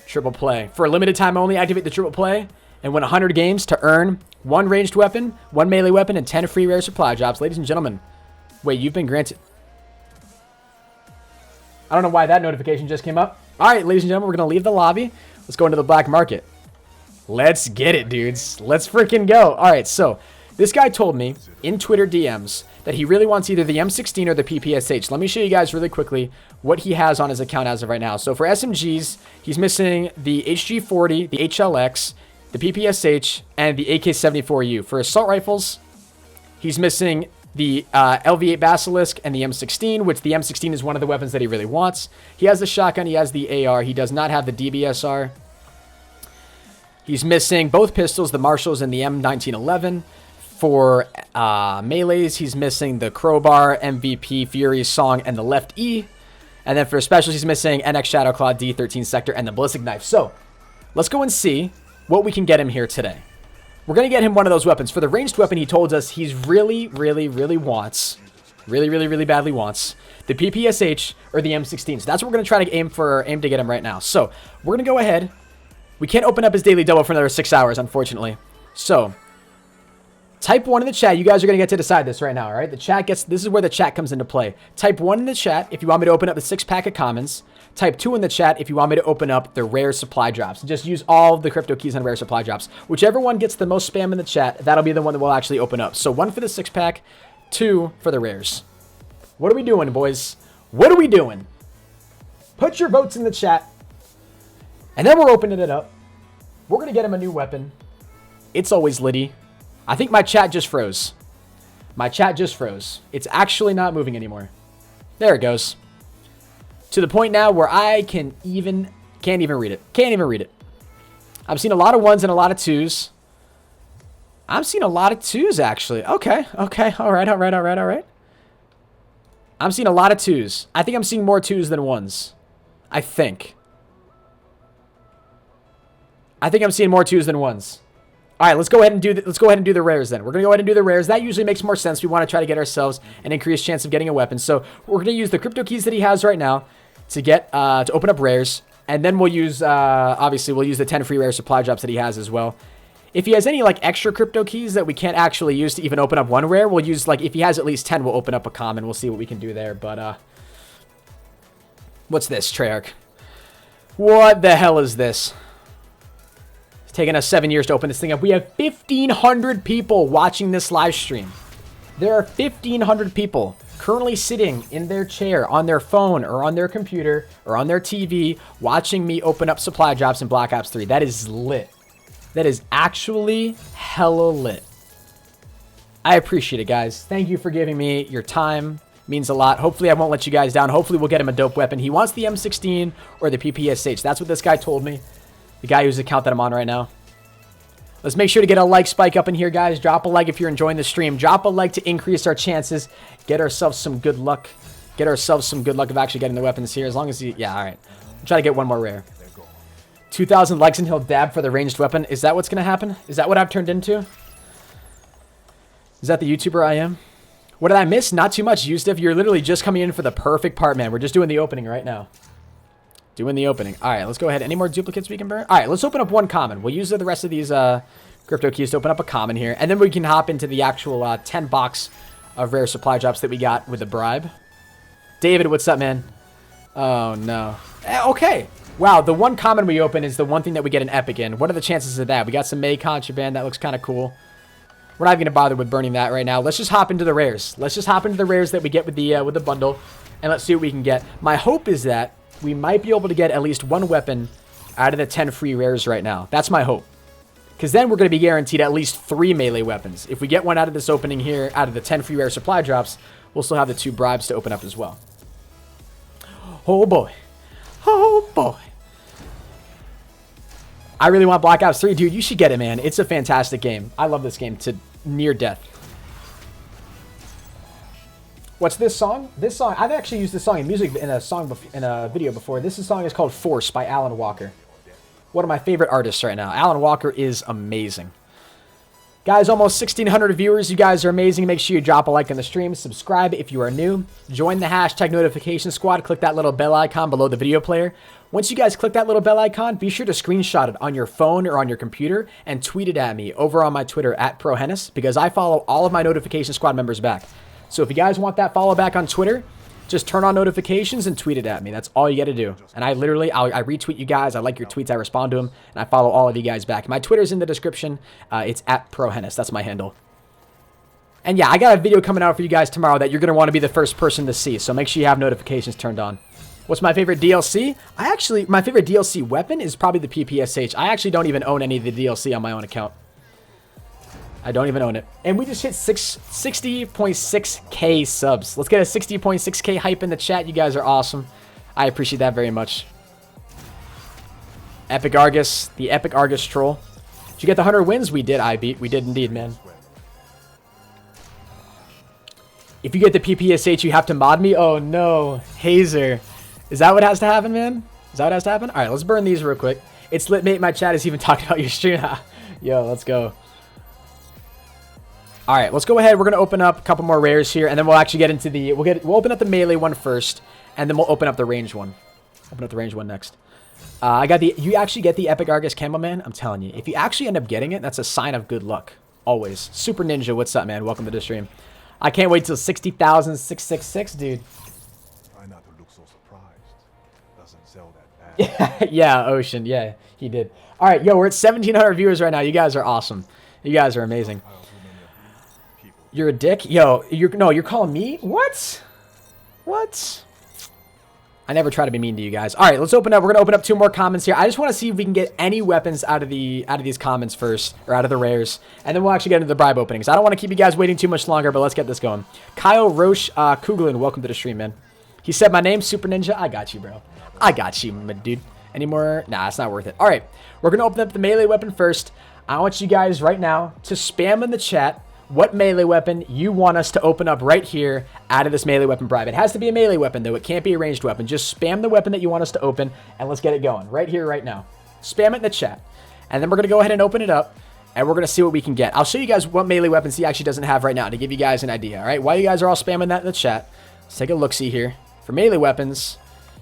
Triple play. For a limited time only, activate the triple play and win 100 games to earn 1 ranged weapon, 1 melee weapon, and 10 free rare supply drops. Ladies and gentlemen, wait, you've been granted. I don't know why that notification just came up. All right, ladies and gentlemen, we're going to leave the lobby. Let's go into the black market. Let's get it, dudes. Let's freaking go. All right, so this guy told me in Twitter DMs that he really wants either the M16 or the PPSH. Let me show you guys really quickly what he has on his account as of right now. So for SMGs, he's missing the HG40, the HLX, the PPSH, and the AK-74U. For assault rifles, he's missing the LV8 Basilisk and the M16, which the M16 is one of the weapons that he really wants. He has the shotgun, he has the AR, he does not have the DBSR. He's missing both pistols, the Marshalls and the M1911. For melees, he's missing the Crowbar, MVP, Fury, Song, and the Left E. And then for specials, he's missing NX Shadowclaw, D13 Sector, and the Ballistic Knife. So, let's go and see what we can get him here today. We're going to get him one of those weapons. For the ranged weapon, he told us he's really badly wants the PPSH or the M16. So that's what we're going to try to aim to get him right now. So, we're going to go ahead. We can't open up his daily double for another 6 hours, unfortunately. So, type 1 in the chat. You guys are going to get to decide this right now, all right? This is where the chat comes into play. Type 1 in the chat if you want me to open up the 6-pack of commons. Type 2 in the chat if you want me to open up the rare supply drops. Just use all of the crypto keys on rare supply drops. Whichever one gets the most spam in the chat, that'll be the one that we'll actually open up. So 1 for the 6-pack, 2 for the rares. What are we doing, boys? What are we doing? Put your votes in the chat. And then we're opening it up. We're going to get him a new weapon. It's always Liddy. I think my chat just froze. My chat just froze. It's actually not moving anymore. There it goes. To the point now where I can't even read it. Can't even read it. I've seen a lot of 1s and a lot of 2s. I'm seeing a lot of 2s, actually. Okay. All right. I'm seeing a lot of 2s. I think I'm seeing more 2s than 1s. I think I'm seeing more 2s than 1s. All right, let's go ahead and do the rares then. We're going to go ahead and do the rares. That usually makes more sense. We want to try to get ourselves an increased chance of getting a weapon. So we're going to use the crypto keys that he has right now to get to open up rares. And then we'll use, obviously, we'll use the 10 free rare supply drops that he has as well. If he has any, like, extra crypto keys that we can't actually use to even open up one rare, we'll use, like, if he has at least 10, we'll open up a common. We'll see what we can do there. But, what's this, Treyarch? What the hell is this? It's taken us 7 years to open this thing up. We have 1,500 people watching this live stream. There are 1,500 people currently sitting in their chair, on their phone, or on their computer, or on their TV, watching me open up supply drops in Black Ops 3. That is lit. That is actually hella lit. I appreciate it, guys. Thank you for giving me your time. It means a lot. Hopefully, I won't let you guys down. Hopefully, we'll get him a dope weapon. He wants the M16 or the PPSH. That's what this guy told me. The guy whose account that I'm on right now. Let's make sure to get a like spike up in here, guys. Drop a like if you're enjoying the stream. Drop a like to increase our chances. Get ourselves some good luck. Get ourselves some good luck of actually getting the weapons here. As long as you... Yeah, all right. We'll try to get one more rare. 2,000 likes and he'll dab for the ranged weapon. Is that what's going to happen? Is that what I've turned into? Is that the YouTuber I am? What did I miss? Not too much, Yusuf. You're literally just coming in for the perfect part, man. We're just doing the opening right now. Doing the opening. All right, let's go ahead. Any more duplicates we can burn? All right, let's open up one common. We'll use the rest of these crypto keys to open up a common here. And then we can hop into the actual 10 box of rare supply drops that we got with the bribe. David, what's up, man? Oh, no. Okay. Wow, the one common we open is the one thing that we get an epic in. What are the chances of that? We got some May contraband. That looks kind of cool. We're not even going to bother with burning that right now. Let's just hop into the rares. Let's just hop into the rares that we get with the bundle. And let's see what we can get. My hope is that we might be able to get at least one weapon out of the 10 free rares right now. That's my hope. Because then we're going to be guaranteed at least 3 melee weapons. If we get one out of this opening here, out of the 10 free rare supply drops, we'll still have the 2 bribes to open up as well. Oh, boy. Oh, boy. I really want Black Ops 3. Dude, you should get it, man. It's a fantastic game. I love this game to near death. What's this song? This song, I've actually used this song in music in a video before. This song is called Force by Alan Walker. One of my favorite artists right now. Alan Walker is amazing. Guys, almost 1,600 viewers. You guys are amazing. Make sure you drop a like on the stream. Subscribe if you are new. Join the hashtag notification squad. Click that little bell icon below the video player. Once you guys click that little bell icon, be sure to screenshot it on your phone or on your computer and tweet it at me over on my Twitter at ProHenis, because I follow all of my notification squad members back. So if you guys want that follow back on Twitter, just turn on notifications and tweet it at me. That's all you got to do. And I retweet you guys. I like your tweets. I respond to them. And I follow all of you guys back. My Twitter's in the description. It's at ProHenis. That's my handle. And yeah, I got a video coming out for you guys tomorrow that you're going to want to be the first person to see. So make sure you have notifications turned on. What's my favorite DLC? My favorite DLC weapon is probably the PPSH. I actually don't even own any of the DLC on my own account. I don't even own it. And we just hit 60.6k subs. Let's get a 60.6k hype in the chat. You guys are awesome. I appreciate that very much. Epic Argus. The Epic Argus troll. Did you get the 100 wins? We did, We did indeed, man. If you get the PPSH, you have to mod me? Oh, no. Hazer. Is that what has to happen, man? Is that what has to happen? All right, let's burn these real quick. It's lit, mate. My chat is even talking about your stream. Yo, let's go. All right, let's go ahead. We're going to open up a couple more rares here, and then we'll actually get into the... We'll open up the melee one first, and then we'll open up the ranged one. Open up the ranged one next. I got the... You actually get the Epic Argus Camo, man. I'm telling you. If you actually end up getting it, that's a sign of good luck. Always. Super Ninja, what's up, man? Welcome to the stream. I can't wait till 60,666, dude. Try not to look so surprised. Doesn't sell that bad. Yeah, Ocean. Yeah, he did. All right, yo, we're at 1,700 viewers right now. You guys are awesome. You guys are amazing. You're a dick? Yo, you're calling me? What? What? I never try to be mean to you guys. All right, let's open up. We're gonna open up 2 more comments here. I just want to see if we can get any weapons out of these comments first, or out of the rares, and then we'll actually get into the bribe openings. I don't want to keep you guys waiting too much longer, but let's get this going. Kyle Roche Kuglin, welcome to the stream, man. He said my name, Super Ninja. I got you, bro. I got you, my dude. Any more? Nah, it's not worth it. All right, we're gonna open up the melee weapon first. I want you guys right now to spam in the chat what melee weapon you want us to open up right here out of this melee weapon bribe. It has to be a melee weapon, though. It can't be a ranged weapon. Just spam the weapon that you want us to open, and let's get it going right here, right now. Spam it in the chat. And then we're going to go ahead and open it up, and we're going to see what we can get. I'll show you guys what melee weapons he actually doesn't have right now to give you guys an idea, all right? While you guys are all spamming that in the chat, let's take a look-see here. For melee weapons,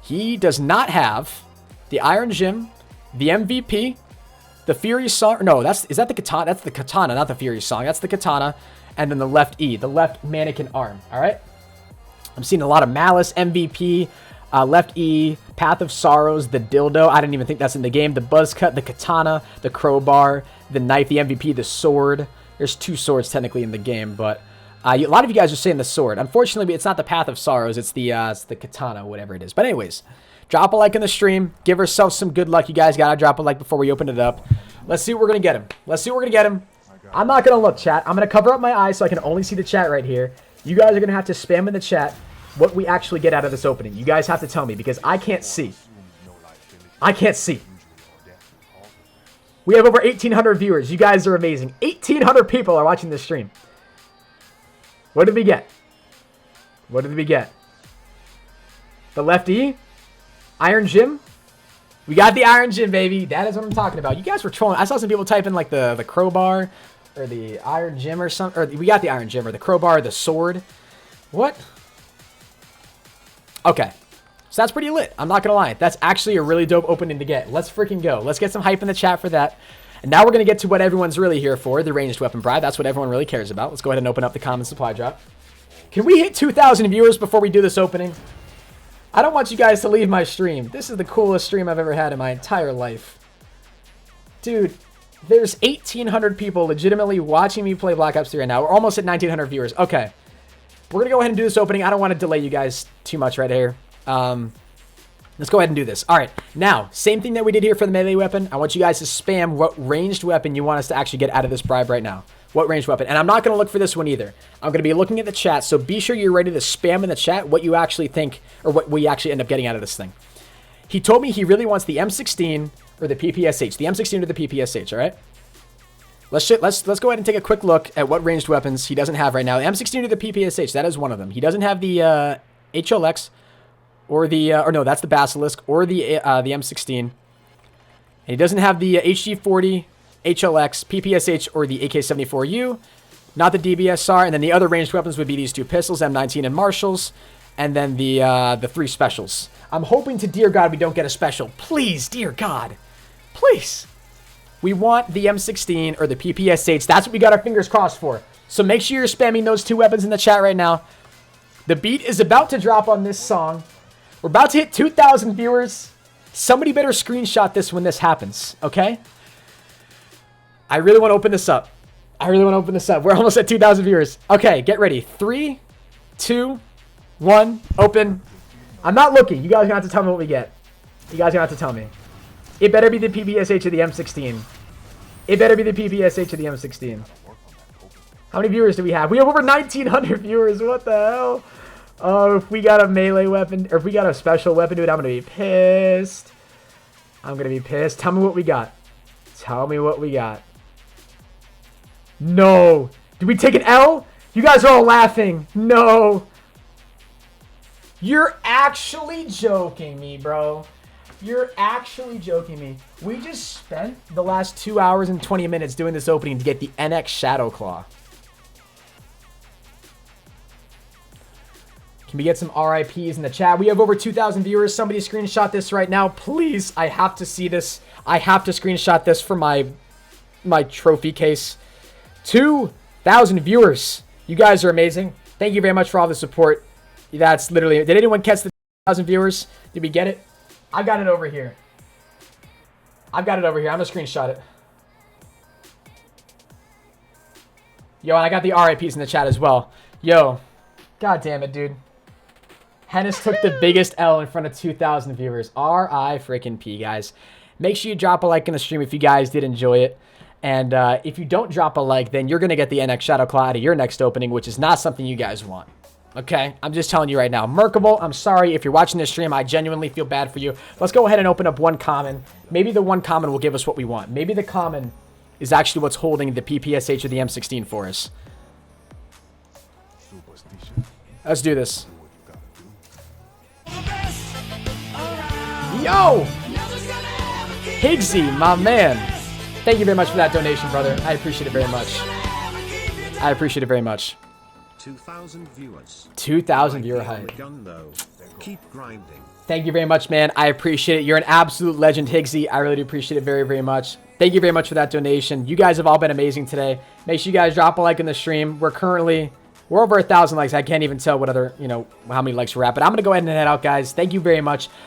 he does not have the Iron Gym, the MVP, the Fury Song. No, is that the katana? That's the katana, not the Fury Song. That's the katana. And then the left E, the left mannequin arm. All right. I'm seeing a lot of Malice, MVP, left E, Path of Sorrows, the dildo. I didn't even think that's in the game. The buzz cut, the katana, the crowbar, the knife, the MVP, the sword. There's 2 swords technically in the game, but a lot of you guys are saying the sword. Unfortunately, it's not the Path of Sorrows. It's the katana, whatever it is. But anyways, drop a like in the stream. Give ourselves some good luck. You guys got to drop a like before we open it up. Let's see what we're going to get him. Let's see what we're going to get him. I'm not going to look, chat. I'm going to cover up my eyes so I can only see the chat right here. You guys are going to have to spam in the chat what we actually get out of this opening. You guys have to tell me because I can't see. I can't see. We have over 1,800 viewers. You guys are amazing. 1,800 people are watching this stream. What did we get? What did we get? The left E? Iron Gym? We got the Iron Gym, baby. That is what I'm talking about. You guys were trolling. I saw some people type in like the crowbar or the Iron Gym or something. Or we got the Iron Gym or the crowbar or the sword. What? Okay. So that's pretty lit. I'm not going to lie. That's actually a really dope opening to get. Let's freaking go. Let's get some hype in the chat for that. And now we're going to get to what everyone's really here for, the ranged weapon bribe. That's what everyone really cares about. Let's go ahead and open up the common supply drop. Can we hit 2,000 viewers before we do this opening? I don't want you guys to leave my stream. This is the coolest stream I've ever had in my entire life. Dude, there's 1,800 people legitimately watching me play Black Ops 3 right now. We're almost at 1,900 viewers. Okay. We're going to go ahead and do this opening. I don't want to delay you guys too much right here. Let's go ahead and do this. All right. Now, same thing that we did here for the melee weapon. I want you guys to spam what ranged weapon you want us to actually get out of this bribe right now. What ranged weapon? And I'm not going to look for this one either. I'm going to be looking at the chat, so be sure you're ready to spam in the chat what you actually think or what we actually end up getting out of this thing. He told me he really wants the M16 or the PPSH. The M16 or the PPSH, all right? Let's go ahead and take a quick look at what ranged weapons he doesn't have right now. The M16 or the PPSH, that is one of them. He doesn't have the HLX or the, or no, that's the Basilisk or the M16. And he doesn't have the HG40 HLX, PPSH, or the AK-74U. Not the DBSR. And then the other ranged weapons would be these 2 pistols, M19 and Marshalls. And then the 3 specials. I'm hoping to dear God we don't get a special. Please, dear God. Please. We want the M16 or the PPSH. That's what we got our fingers crossed for. So make sure you're spamming those 2 weapons in the chat right now. The beat is about to drop on this song. We're about to hit 2,000 viewers. Somebody better screenshot this when this happens, okay? I really want to open this up. We're almost at 2,000 viewers. Okay, get ready. 3, 2, 1, open. I'm not looking. You guys are going to have to tell me what we get. You guys are going to have to tell me. It better be the PPSH or the M16. It better be the PPSH or the M16. How many viewers do we have? We have over 1,900 viewers. What the hell? Oh, if we got a melee weapon, or if we got a special weapon, dude, I'm going to be pissed. I'm going to be pissed. Tell me what we got. Tell me what we got. No. Did we take an L? You guys are all laughing. No. You're actually joking me, bro. You're actually joking me. We just spent the last 2 hours and 20 minutes doing this opening to get the NX Shadow Claw. Can we get some RIPs in the chat? We have over 2,000 viewers. Somebody screenshot this right now. Please, I have to see this. I have to screenshot this for my trophy case. 2,000 viewers. You guys are amazing. Thank you very much for all the support. That's literally... Did anyone catch the 2,000 viewers? Did we get it? I got it over here. I'm going to screenshot it. Yo, and I got the RIPs in the chat as well. Yo. God damn it, dude. Henis took the biggest L in front of 2,000 viewers. R-I-freaking-P, guys. Make sure you drop a like in the stream if you guys did enjoy it. And if you don't drop a like, then you're going to get the NX Shadow Claw out of your next opening, which is not something you guys want. Okay? I'm just telling you right now. Merkable, I'm sorry. If you're watching this stream, I genuinely feel bad for you. Let's go ahead and open up one common. Maybe the one common will give us what we want. Maybe the common is actually what's holding the PPSH or the M16 for us. Let's do this. Yo! Higgsy, my man. Thank you very much for that donation, brother. I appreciate it very much. 2,000 viewers. 2,000 viewer height. Keep grinding. Thank you very much, man. I appreciate it. You're an absolute legend, Higgsy. I really do appreciate it very, very much. Thank you very much for that donation. You guys have all been amazing today. Make sure you guys drop a like in the stream. We're over 1,000 likes. I can't even tell what other, how many likes we're at. But I'm going to go ahead and head out, guys. Thank you very much.